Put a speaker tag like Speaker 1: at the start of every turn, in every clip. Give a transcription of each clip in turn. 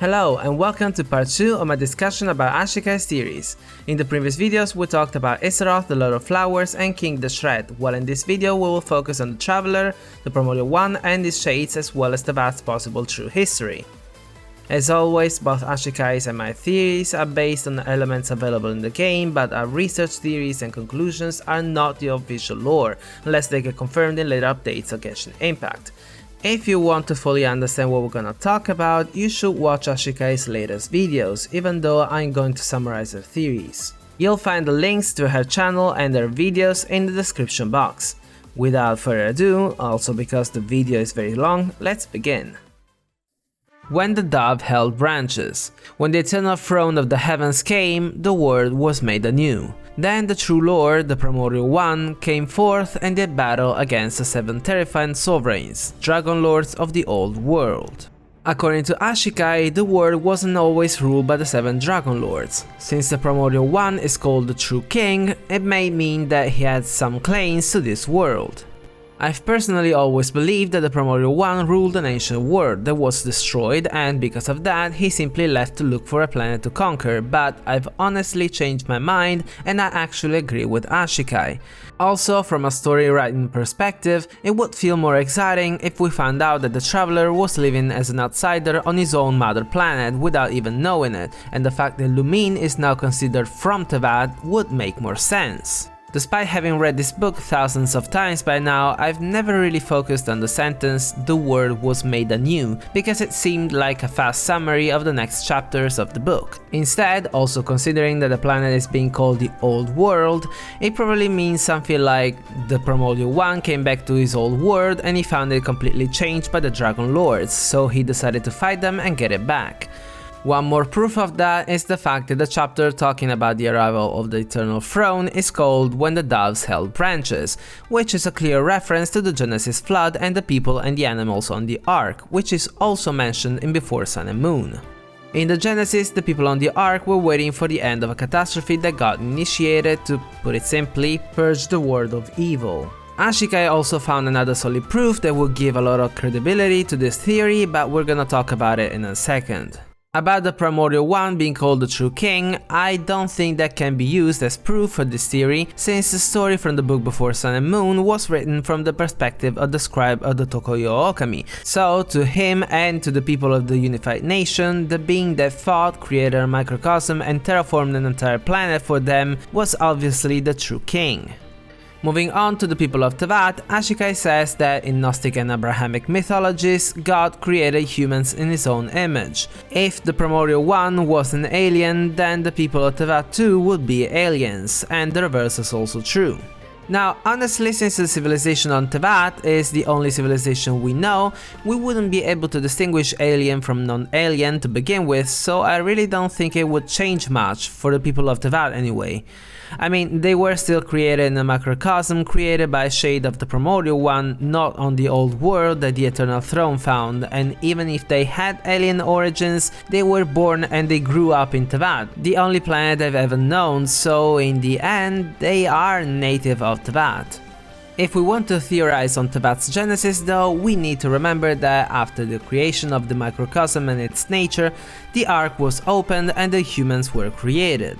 Speaker 1: Hello and welcome to part 2 of my discussion about Ashikai's theories. In the previous videos we talked about Azeroth, the Lord of Flowers and King the Shred, while in this video we will focus on the Traveler, the Primordial One and his shades as well as Teyvat's possible true history. As always, both Ashikai's and my theories are based on the elements available in the game, but our research theories and conclusions are not the official lore, unless they get confirmed in later updates or Genshin Impact. If you want to fully understand what we're gonna talk about, you should watch Ashikai's latest videos, even though I'm going to summarize her theories. You'll find the links to her channel and her videos in the description box. Without further ado, also because the video is very long, let's begin. When the dove held branches. When the eternal throne of the heavens came, the world was made anew. Then the true Lord, the Primordial One, came forth and did battle against the 7 terrifying sovereigns, Dragon Lords of the old world. According to Ashikai, the world wasn't always ruled by the 7 Dragon Lords. Since the Primordial One is called the true king, it may mean that he had some claims to this world. I've personally always believed that the Primordial One ruled an ancient world that was destroyed, and because of that he simply left to look for a planet to conquer, but I've honestly changed my mind and I actually agree with Ashikai. Also, from a story writing perspective, it would feel more exciting if we found out that the Traveler was living as an outsider on his own mother planet without even knowing it, and the fact that Lumine is now considered from Teyvat would make more sense. Despite having read this book thousands of times by now, I've never really focused on the sentence "the world was made anew" because it seemed like a fast summary of the next chapters of the book. Instead, also considering that the planet is being called the Old World, it probably means something like the Primordial One came back to his old world and he found it completely changed by the Dragon Lords, so he decided to fight them and get it back. One more proof of that is the fact that the chapter talking about the arrival of the Eternal Throne is called When the Doves Held Branches, which is a clear reference to the Genesis flood and the people and the animals on the Ark, which is also mentioned in Before Sun and Moon. In the Genesis, the people on the Ark were waiting for the end of a catastrophe that got initiated to, put it simply, purge the world of evil. Ashikai also found another solid proof that would give a lot of credibility to this theory, but we're gonna talk about it in a second. About the Primordial One being called the true king, I don't think that can be used as proof for this theory, since the story from the book Before Sun and Moon was written from the perspective of the scribe of the Tokoyo Okami, so to him and to the people of the unified nation, the being that thought, created a microcosm and terraformed an entire planet for them was obviously the true king. Moving on to the people of Teyvat, Ashikai says that in Gnostic and Abrahamic mythologies, God created humans in his own image. If the Primordial One was an alien, then the people of Teyvat too would be aliens, and the reverse is also true. Now, honestly, since the civilization on Teyvat is the only civilization we know, we wouldn't be able to distinguish alien from non-alien to begin with, so I really don't think it would change much, for the people of Teyvat anyway. I mean, they were still created in a macrocosm created by a shade of the Primordial One, not on the old world that the Eternal Throne found, and even if they had alien origins, they were born and they grew up in Teyvat, the only planet they've ever known, so in the end, they are native of Teyvat. If we want to theorize on Teyvat's genesis though, we need to remember that after the creation of the microcosm and its nature, the Ark was opened and the humans were created.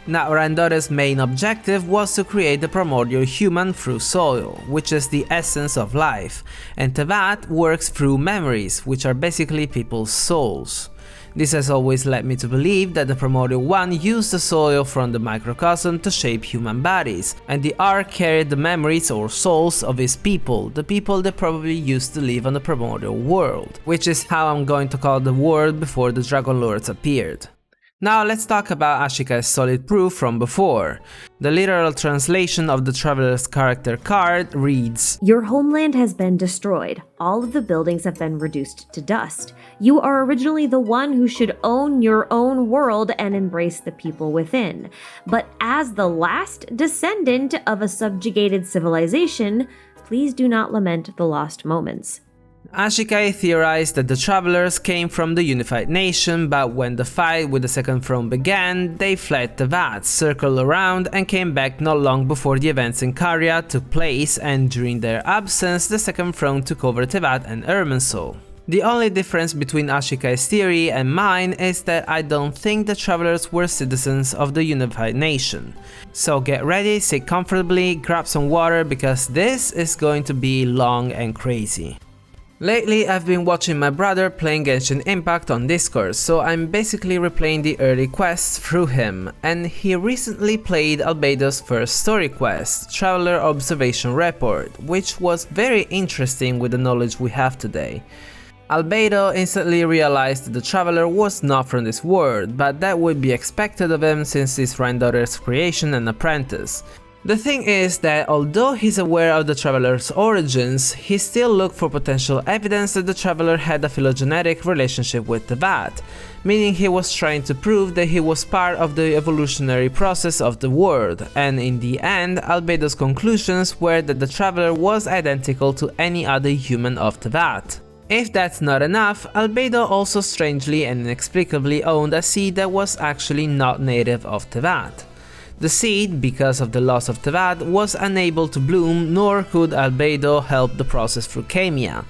Speaker 1: Now, Randore's main objective was to create the primordial human through soil, which is the essence of life, and Teyvat works through memories, which are basically people's souls. This has always led me to believe that the Primordial One used the soil from the microcosm to shape human bodies, and the Ark carried the memories or souls of his people, the people that probably used to live on the primordial world, which is how I'm going to call the world before the Dragon Lords appeared. Now let's talk about Ashikai's solid proof from before. The literal translation of the Traveler's character card reads,
Speaker 2: "Your homeland has been destroyed. All of the buildings have been reduced to dust. You are originally the one who should own your own world and embrace the people within. But as the last descendant of a subjugated civilization, please do not lament the lost moments."
Speaker 1: Ashikai theorized that the Travelers came from the unified nation, but when the fight with the Second Throne began, they fled Teyvat, circled around and came back not long before the events in Caria took place, and during their absence the Second Throne took over Teyvat and Irminsul. The only difference between Ashikai's theory and mine is that I don't think the travelers were citizens of the unified nation. So get ready, sit comfortably, grab some water because this is going to be long and crazy. Lately I've been watching my brother playing Genshin Impact on Discord, so I'm basically replaying the early quests through him, and he recently played Albedo's first story quest, Traveler Observation Report, which was very interesting with the knowledge we have today. Albedo instantly realized that the Traveler was not from this world, but that would be expected of him since he's Rhindaughter's creation and apprentice. The thing is that although he's aware of the Traveler's origins, he still looked for potential evidence that the Traveler had a phylogenetic relationship with Teyvat, meaning he was trying to prove that he was part of the evolutionary process of the world, and in the end, Albedo's conclusions were that the Traveler was identical to any other human of Teyvat. If that's not enough, Albedo also strangely and inexplicably owned a seed that was actually not native of Teyvat. The seed, because of the loss of Teyvat, was unable to bloom, nor could Albedo help the process through Kemia.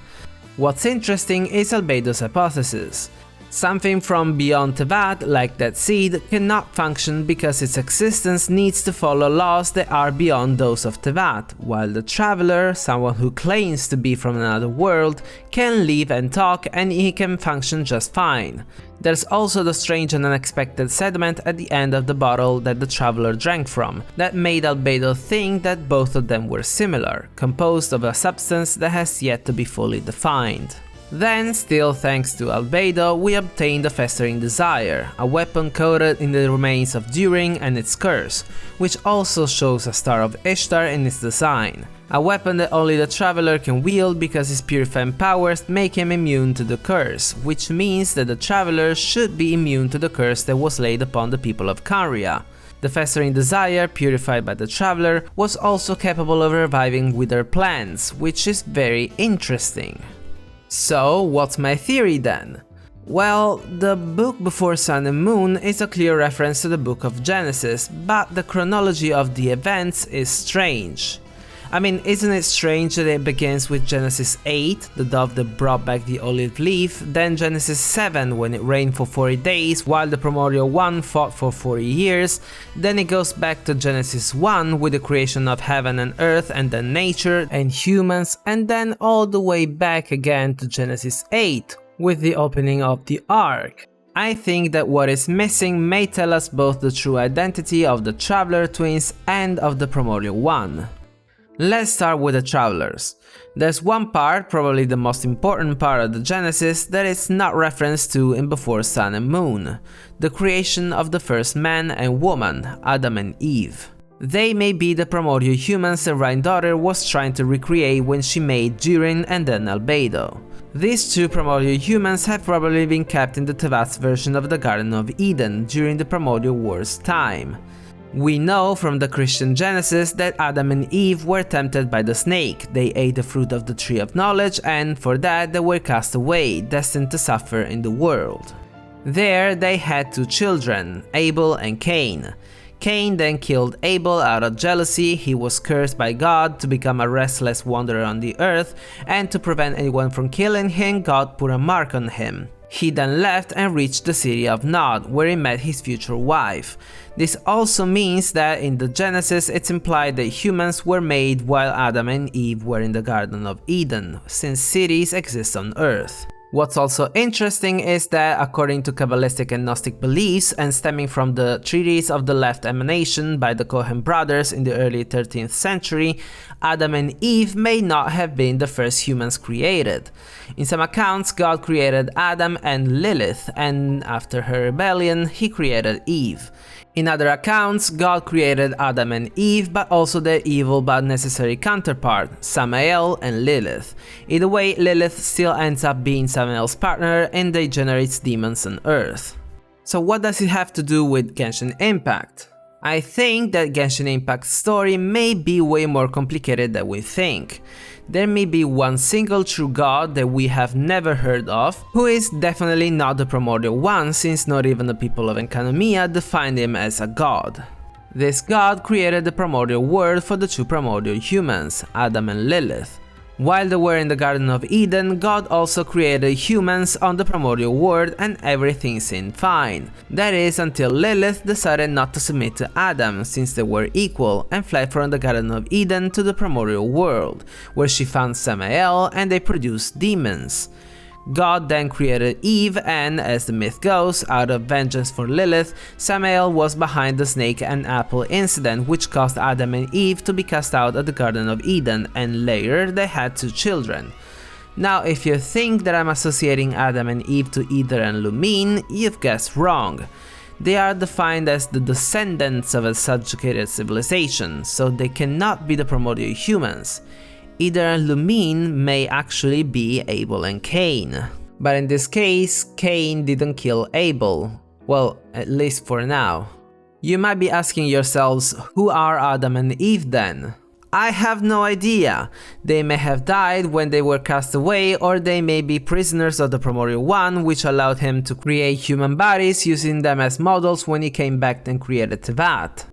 Speaker 1: What's interesting is Albedo's hypothesis. Something from beyond Teyvat, like that seed, cannot function because its existence needs to follow laws that are beyond those of Teyvat, while the Traveler, someone who claims to be from another world, can live and talk and he can function just fine. There's also the strange and unexpected sediment at the end of the bottle that the Traveler drank from, that made Albedo think that both of them were similar, composed of a substance that has yet to be fully defined. Then, still thanks to Albedo, we obtained the Festering Desire, a weapon coated in the remains of During and its curse, which also shows a Star of Ishtar in its design. A weapon that only the Traveler can wield because his purifying powers make him immune to the curse, which means that the Traveler should be immune to the curse that was laid upon the people of Canria. The Festering Desire, purified by the Traveler, was also capable of reviving withered plants, which is very interesting. So, what's my theory then? Well, the book Before Sun and Moon is a clear reference to the book of Genesis, but the chronology of the events is strange. I mean, isn't it strange that it begins with Genesis 8, the dove that brought back the olive leaf, then Genesis 7 when it rained for 40 days while the Primordial One fought for 40 years, then it goes back to Genesis 1 with the creation of heaven and earth and then nature and humans, and then all the way back again to Genesis 8 with the opening of the Ark. I think that what is missing may tell us both the true identity of the Traveler twins and of the Primordial One. Let's start with the Travelers. There's one part, probably the most important part of the Genesis, that is not referenced to in Before Sun and Moon: the creation of the first man and woman, Adam and Eve. They may be the primordial humans that Rhindaughter was trying to recreate when she made Durin and then Albedo. These two primordial humans have probably been kept in the Teyvat's version of the Garden of Eden during the Primordial War's time. We know from the Christian Genesis that Adam and Eve were tempted by the snake, they ate the fruit of the tree of knowledge, and for that they were cast away, destined to suffer in the world. There they had two children, Abel and Cain. Cain then killed Abel out of jealousy. He was cursed by God to become a restless wanderer on the earth, and to prevent anyone from killing him, God put a mark on him. He then left and reached the city of Nod, where he met his future wife. This also means that in the Genesis it's implied that humans were made while Adam and Eve were in the Garden of Eden, since cities exist on Earth. What's also interesting is that, according to Kabbalistic and Gnostic beliefs, and stemming from the Treatise of the Left Emanation by the Cohen brothers in the early 13th century, Adam and Eve may not have been the first humans created. In some accounts, God created Adam and Lilith, and after her rebellion, he created Eve. In other accounts, God created Adam and Eve, but also their evil but necessary counterpart, Samael and Lilith. Either way, Lilith still ends up being Samael's partner and they generate demons on Earth. So what does it have to do with Genshin Impact? I think that Genshin Impact's story may be way more complicated than we think. There may be one single true god that we have never heard of, who is definitely not the Primordial One, since not even the people of Enkanomiya defined him as a god. This god created the primordial world for the two primordial humans, Adam and Lilith. While they were in the Garden of Eden, God also created humans on the primordial world and everything seemed fine. That is, until Lilith decided not to submit to Adam since they were equal and fled from the Garden of Eden to the primordial world, where she found Samael and they produced demons. God then created Eve and, as the myth goes, out of vengeance for Lilith, Samael was behind the snake and apple incident which caused Adam and Eve to be cast out of the Garden of Eden, and later they had 2 children. Now if you think that I'm associating Adam and Eve to Ether and Lumine, you've guessed wrong. They are defined as the descendants of a subjugated civilization, so they cannot be the primordial humans. Ether and Lumine may actually be Abel and Cain. But in this case, Cain didn't kill Abel. Well, at least for now. You might be asking yourselves, who are Adam and Eve then? I have no idea. They may have died when they were cast away, or they may be prisoners of the Primordial One, which allowed him to create human bodies using them as models when he came back and created Teyvat.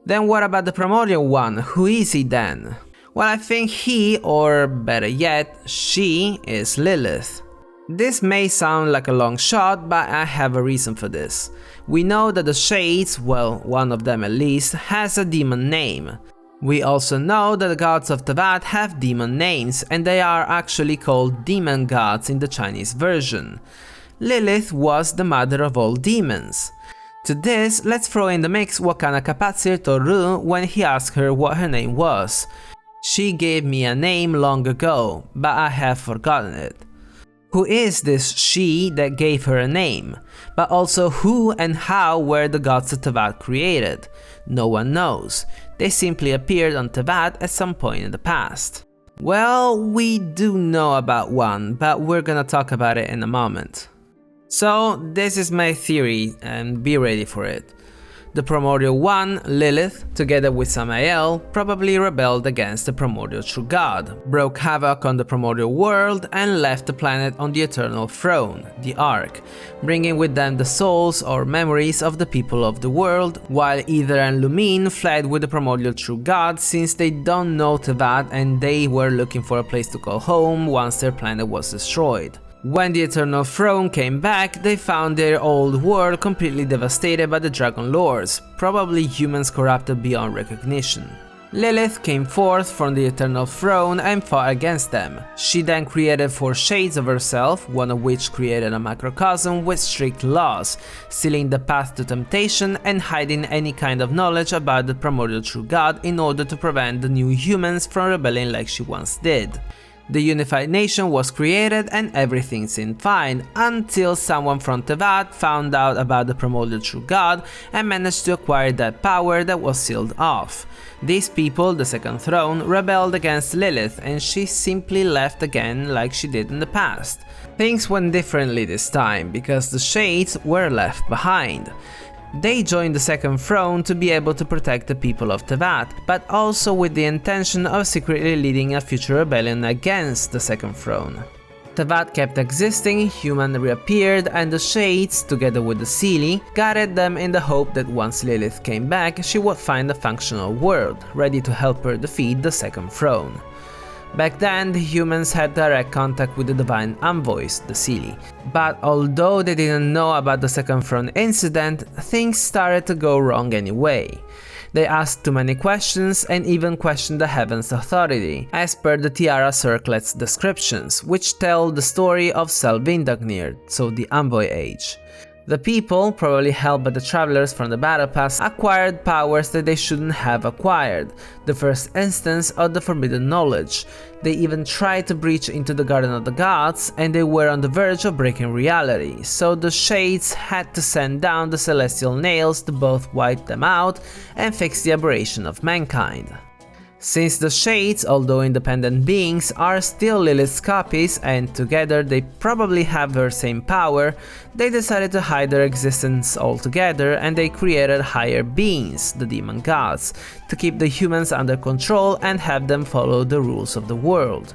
Speaker 1: Then what about the Primordial One? Who is he then? Well, I think he, or better yet, she, is Lilith. This may sound like a long shot, but I have a reason for this. We know that the Shades, well, one of them at least, has a demon name. We also know that the gods of Teyvat have demon names, and they are actually called demon gods in the Chinese version. Lilith was the mother of all demons. To this, let's throw in the mix Wakana Kapatsir Toru when he asked her what her name was. She gave me a name long ago, but I have forgotten it. Who is this she that gave her a name? But also who and how were the gods of Teyvat created? No one knows. They simply appeared on Teyvat at some point in the past. Well, we do know about one, but we're gonna talk about it in a moment. So, this is my theory, and be ready for it. The Primordial One, Lilith, together with Samael, probably rebelled against the primordial true god, broke havoc on the primordial world, and left the planet on the eternal throne, the Ark, bringing with them the souls or memories of the people of the world, while Ether and Lumine fled with the primordial true god since they don't know Teyvat and they were looking for a place to call home once their planet was destroyed. When the Eternal Throne came back, they found their old world completely devastated by the Dragon Lords, probably humans corrupted beyond recognition. Lilith came forth from the Eternal Throne and fought against them. She then created 4 shades of herself, one of which created a macrocosm with strict laws, sealing the path to temptation and hiding any kind of knowledge about the primordial true god in order to prevent the new humans from rebelling like she once did. The unified nation was created and everything seemed fine, until someone from Teyvat found out about the primordial true god and managed to acquire that power that was sealed off. These people, the Second Throne, rebelled against Lilith and she simply left again like she did in the past. Things went differently this time, because the Shades were left behind. They joined the Second Throne to be able to protect the people of Teyvat, but also with the intention of secretly leading a future rebellion against the Second Throne. Teyvat kept existing, human reappeared, and the Shades, together with the Seelie, guided them in the hope that once Lilith came back, she would find a functional world, ready to help her defeat the Second Throne. Back then, the humans had direct contact with the divine envoys, the Seelie, but although they didn't know about the Second Throne incident, things started to go wrong anyway. They asked too many questions and even questioned the Heaven's authority, as per the Tiara Circlet's descriptions, which tell the story of Selvindagnir, so the Envoy Age. The people, probably helped by the travelers from the Battle Pass, acquired powers that they shouldn't have acquired, the first instance of the forbidden knowledge. They even tried to breach into the Garden of the Gods, and they were on the verge of breaking reality, so the Shades had to send down the celestial nails to both wipe them out and fix the aberration of mankind. Since the Shades, although independent beings, are still Lilith's copies and together they probably have her same power, they decided to hide their existence altogether and they created higher beings, the demon gods, to keep the humans under control and have them follow the rules of the world.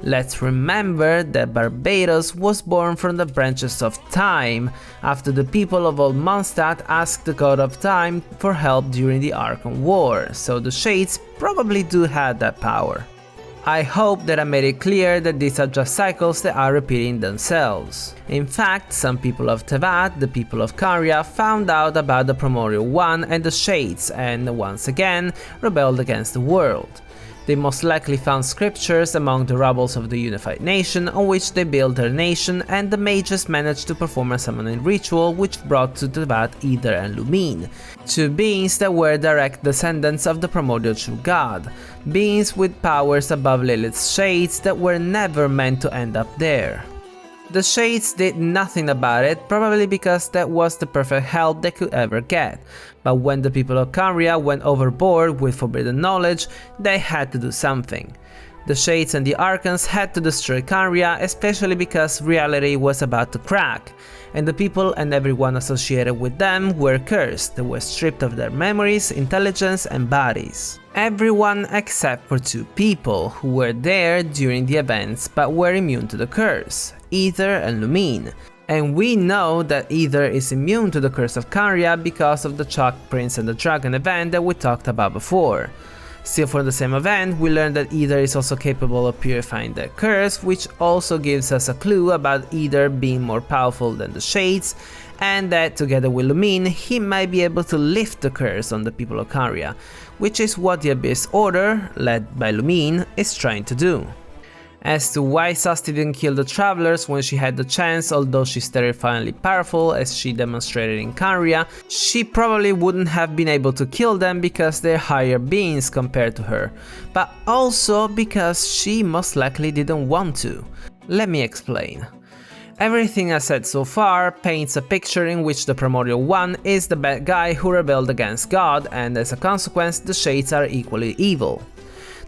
Speaker 1: Let's remember that Barbados was born from the branches of time, after the people of Old Mondstadt asked the god of time for help during the Archon War, so the Shades probably do have that power. I hope that I made it clear that these are just cycles that are repeating themselves. In fact, some people of Teyvat, the people of Caria, found out about the Primordial One and the Shades and, once again, rebelled against the world. They most likely found scriptures among the rubbles of the unified nation on which they built their nation, and the mages managed to perform a summoning ritual which brought to Teyvat Aether and Lumine, two beings that were direct descendants of the primordial true god, beings with powers above Lilith's Shades that were never meant to end up there. The Shades did nothing about it, probably because that was the perfect help they could ever get, but when the people of Caria went overboard with forbidden knowledge, they had to do something. The Shades and the Archons had to destroy Caria, especially because reality was about to crack, and the people and everyone associated with them were cursed, they were stripped of their memories, intelligence and bodies. Everyone except for two people who were there during the events but were immune to the curse, Aether and Lumine. And we know that Aether is immune to the curse of Caria because of the Chalk Prince and the Dragon event that we talked about before. Still for the same event, we learned that Aether is also capable of purifying the curse, which also gives us a clue about Aether being more powerful than the Shades, and that together with Lumine, he might be able to lift the curse on the people of Caria, which is what the Abyss Order, led by Lumine, is trying to do. As to why Sasti didn't kill the Travelers when she had the chance, although she's terrifyingly powerful as she demonstrated in Caria, she probably wouldn't have been able to kill them because they're higher beings compared to her, but also because she most likely didn't want to. Let me explain. Everything I said so far paints a picture in which the Primordial One is the bad guy who rebelled against God, and as a consequence the Shades are equally evil.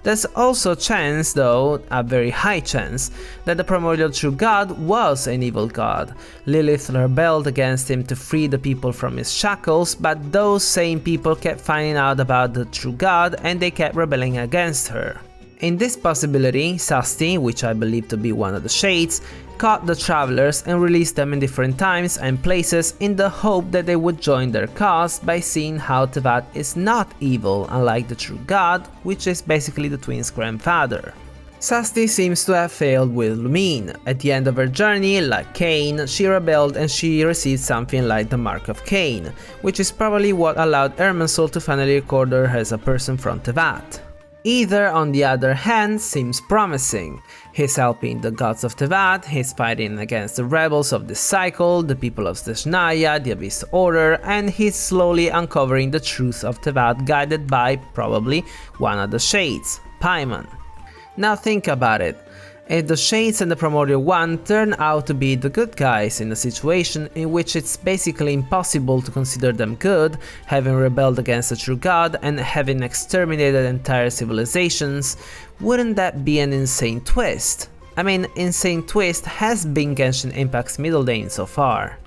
Speaker 1: There's also a chance, though a very high chance, that the primordial true god was an evil god. Lilith rebelled against him to free the people from his shackles, but those same people kept finding out about the true god and they kept rebelling against her. In this possibility, Sasti, which I believe to be one of the Shades, caught the Travelers and released them in different times and places in the hope that they would join their cause by seeing how Teyvat is not evil, unlike the true god, which is basically the twins' grandfather. Sasti seems to have failed with Lumine. At the end of her journey, like Cain, she rebelled and she received something like the Mark of Cain, which is probably what allowed Irminsul to finally record her as a person from Teyvat. Aether, on the other hand, seems promising. He's helping the gods of Teyvat, he's fighting against the rebels of this cycle, the people of Snezhnaya, the Abyss Order, and he's slowly uncovering the truth of Teyvat, guided by, probably, one of the Shades, Paimon. Now think about it. If the Shades and the Primordial One turn out to be the good guys in a situation in which it's basically impossible to consider them good, having rebelled against the true god and having exterminated entire civilizations, wouldn't that be an insane twist? I mean, insane twist has been Genshin Impact's middle lane so far.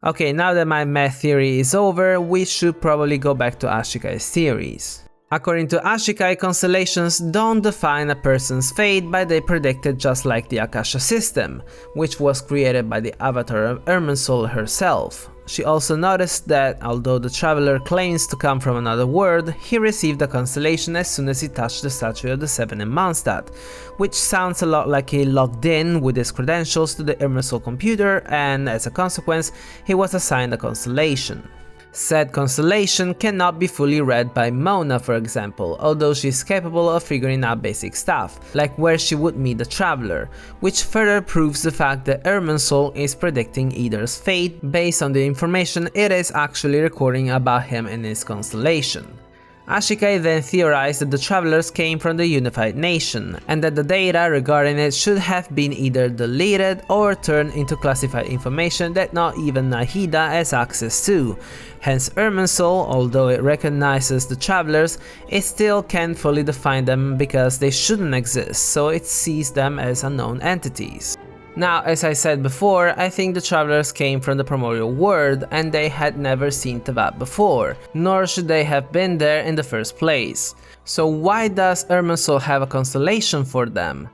Speaker 1: Okay, now that my math theory is over, we should probably go back to Ashikai's theories. According to Ashikai, constellations don't define a person's fate, but they predict it just like the Akasha system, which was created by the avatar of Irminsul herself. She also noticed that, although the traveler claims to come from another world, he received a constellation as soon as he touched the statue of the Seven in Mondstadt, which sounds a lot like he logged in with his credentials to the Irminsul computer, and as a consequence, he was assigned a constellation. Said constellation cannot be fully read by Mona, for example, although she is capable of figuring out basic stuff, like where she would meet the traveler, which further proves the fact that Irminsul is predicting Aether's fate based on the information it is actually recording about him in his constellation. Ashikai then theorized that the travelers came from the unified nation, and that the data regarding it should have been either deleted or turned into classified information that not even Nahida has access to. Hence Irminsul, although it recognizes the travelers, it still can't fully define them because they shouldn't exist, so it sees them as unknown entities. Now, as I said before, I think the travelers came from the primordial world and they had never seen Teyvat before, nor should they have been there in the first place. So why does Irminsul have a constellation for them?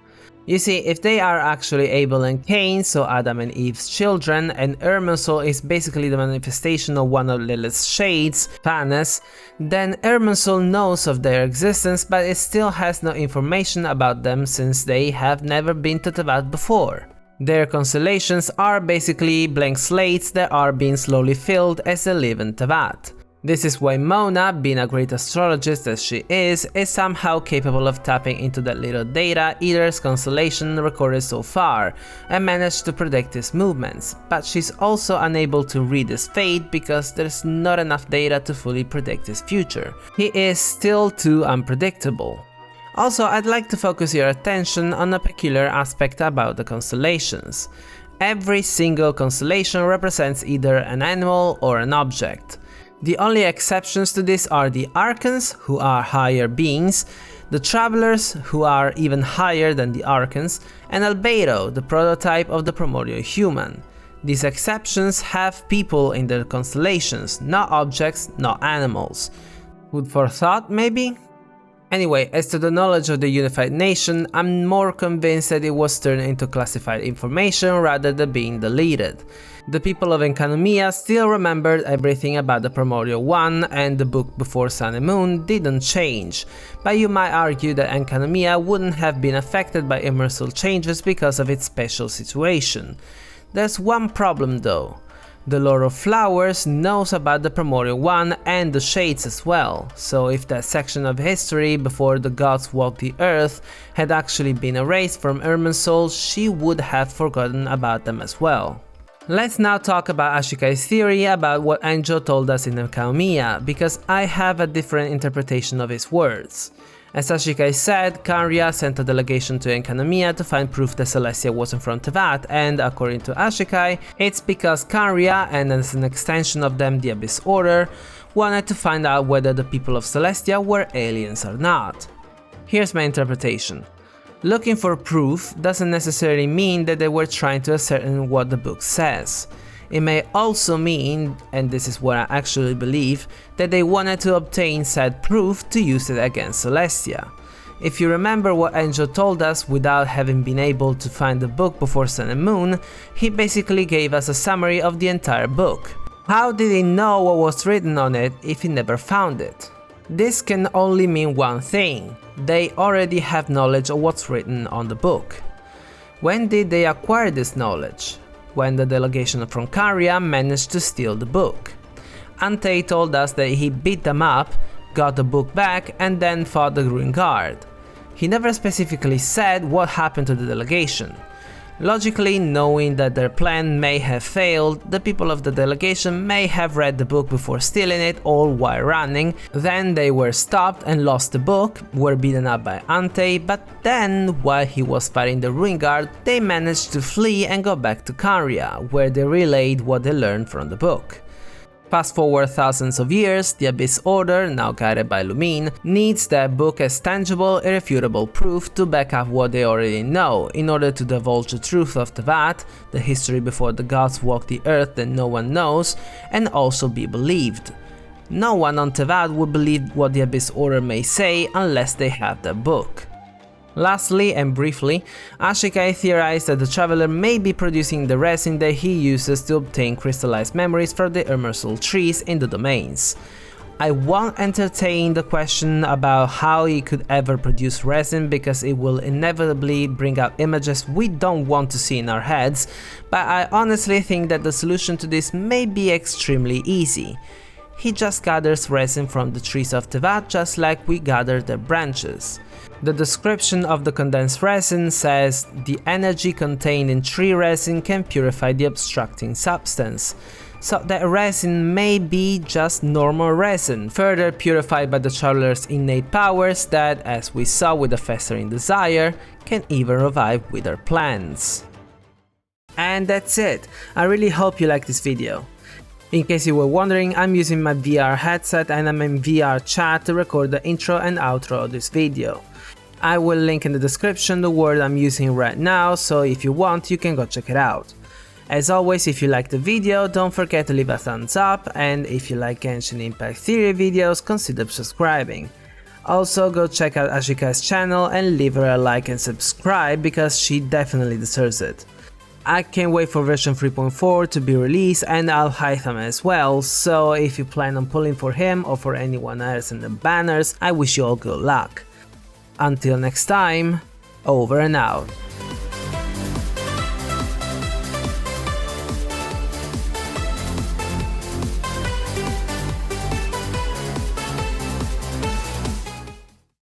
Speaker 1: You see, if they are actually Abel and Cain, so Adam and Eve's children, and Irminsul is basically the manifestation of one of Lilith's shades, Thanes, then Irminsul knows of their existence, but it still has no information about them since they have never been to Teyvat before. Their constellations are basically blank slates that are being slowly filled as they live in Teyvat. This is why Mona, being a great astrologist as she is somehow capable of tapping into that little data Either's constellation recorded so far, and managed to predict his movements, but she's also unable to read his fate because there's not enough data to fully predict his future. He is still too unpredictable. Also, I'd like to focus your attention on a peculiar aspect about the constellations. Every single constellation represents either an animal or an object. The only exceptions to this are the Archons, who are higher beings, the Travelers, who are even higher than the Archons, and Albedo, the prototype of the primordial human. These exceptions have people in their constellations, not objects, not animals. Food for thought, maybe? Anyway, as to the knowledge of the unified nation, I'm more convinced that it was turned into classified information rather than being deleted. The people of Enkanomiya still remembered everything about the Primordial One, and the book Before Sun and Moon didn't change, but you might argue that Enkanomiya wouldn't have been affected by immersive changes because of its special situation. There's one problem though. The Lord of Flowers knows about the Primordial One and the Shades as well, so if that section of history before the gods walked the earth had actually been erased from Irminsul, she would have forgotten about them as well. Let's now talk about Ashikai's theory about what Enjou told us in Enkanomiya, because I have a different interpretation of his words. As Ashikai said, Kanria sent a delegation to Enkanomiya to find proof that Celestia wasn't from Teyvat, and according to Ashikai, it's because Kanria, and as an extension of them the Abyss Order, wanted to find out whether the people of Celestia were aliens or not. Here's my interpretation. Looking for proof doesn't necessarily mean that they were trying to ascertain what the book says. It may also mean, and this is what I actually believe, that they wanted to obtain said proof to use it against Celestia. If you remember what Enjou told us without having been able to find the book Before Sun and Moon, he basically gave us a summary of the entire book. How did he know what was written on it if he never found it? This can only mean one thing: they already have knowledge of what's written on the book. When did they acquire this knowledge? When the delegation from Kanria managed to steal the book. Ante told us that he beat them up, got the book back, and then fought the Green Guard. He never specifically said what happened to the delegation. Logically, knowing that their plan may have failed, the people of the delegation may have read the book before stealing it all while running, then they were stopped and lost the book, were beaten up by Ante, but then, while he was fighting the Ruin Guard, they managed to flee and go back to Kanria, where they relayed what they learned from the book. Fast forward thousands of years, the Abyss Order, now guided by Lumine, needs that book as tangible, irrefutable proof to back up what they already know, in order to divulge the truth of Teyvat, the history before the gods walked the earth that no one knows, and also be believed. No one on Teyvat would believe what the Abyss Order may say unless they have that book. Lastly and briefly, Ashikai theorized that the Traveler may be producing the resin that he uses to obtain crystallized memories from the Irminsul trees in the domains. I won't entertain the question about how he could ever produce resin because it will inevitably bring out images we don't want to see in our heads, but I honestly think that the solution to this may be extremely easy. He just gathers resin from the trees of Teyvat just like we gather their branches. The description of the condensed resin says, the energy contained in tree resin can purify the obstructing substance. So that resin may be just normal resin, further purified by the Traveler's innate powers that, as we saw with the Festering Desire, can even revive withered plants. And that's it. I really hope you liked this video. In case you were wondering, I'm using my VR headset and I'm in VR chat to record the intro and outro of this video. I will link in the description the word I'm using right now, so if you want you can go check it out. As always, if you liked the video, don't forget to leave a thumbs up, and if you like Genshin Impact Theory videos, consider subscribing. Also go check out Ashikai's channel and leave her a like and subscribe because she definitely deserves it. I can't wait for version 3.4 to be released, and I'll hide him as well, so if you plan on pulling for him or for anyone else in the banners, I wish you all good luck. Until next time, over and out.